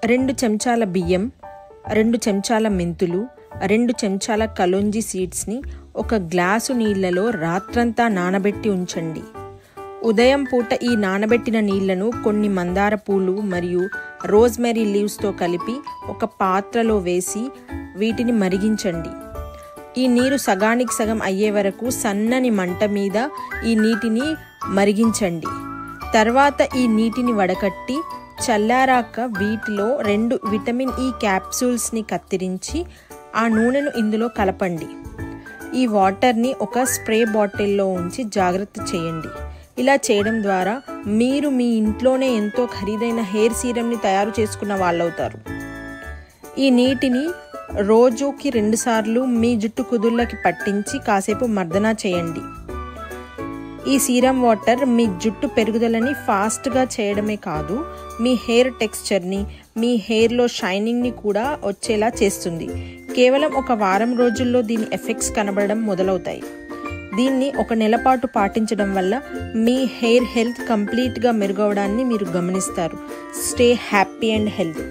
2 చెంచాల బియ్యం, 2 చెంచాల మెంతులు, 2 చెంచాల కలోంజీ సీడ్స్ని ఒక గ్లాసు నీళ్లలో రాత్రంతా నానబెట్టి ఉంచండి. ఉదయం పూట ఈ నానబెట్టిన నీళ్లను కొన్ని మందార పూలు మరియు రోజ్మెరీ లీవ్స్తో కలిపి ఒక పాత్రలో వేసి వీటిని మరిగించండి. ఈ నీరు సగానికి సగం అయ్యే వరకు సన్నని మంట మీద ఈ నీటిని మరిగించండి. తర్వాత ఈ నీటిని వడకట్టి చల్లారాక వీటిలో 2 విటమిన్ E క్యాప్సూల్స్ని కత్తిరించి ఆ నూనెను ఇందులో కలపండి. ఈ వాటర్ని ఒక స్ప్రే బాటిల్లో ఉంచి జాగ్రత్త చేయండి. ఇలా చేయడం ద్వారా మీరు మీ ఇంట్లోనే ఎంతో ఖరీదైన హెయిర్ సీరమ్ని తయారు చేసుకున్న వాళ్ళవుతారు. ఈ నీటిని రోజుకి 2 సార్లు మీ జుట్టు కుదుళ్ళకి పట్టించి కాసేపు మర్దన చేయండి. ఈ సీరం వాటర్ మీ జుట్టు పెరుగుదలని ఫాస్ట్గా చేయడమే కాదు, మీ హెయిర్ టెక్స్చర్ని, మీ హెయిర్లో షైనింగ్ని కూడా వచ్చేలా చేస్తుంది. కేవలం ఒక వారం రోజుల్లో దీని ఎఫెక్ట్స్ కనబడడం మొదలవుతాయి. దీన్ని 1 నెల పాటు పాటించడం వల్ల మీ హెయిర్ హెల్త్ కంప్లీట్గా మెరుగవడాన్ని మీరు గమనిస్తారు. Stay happy and healthy.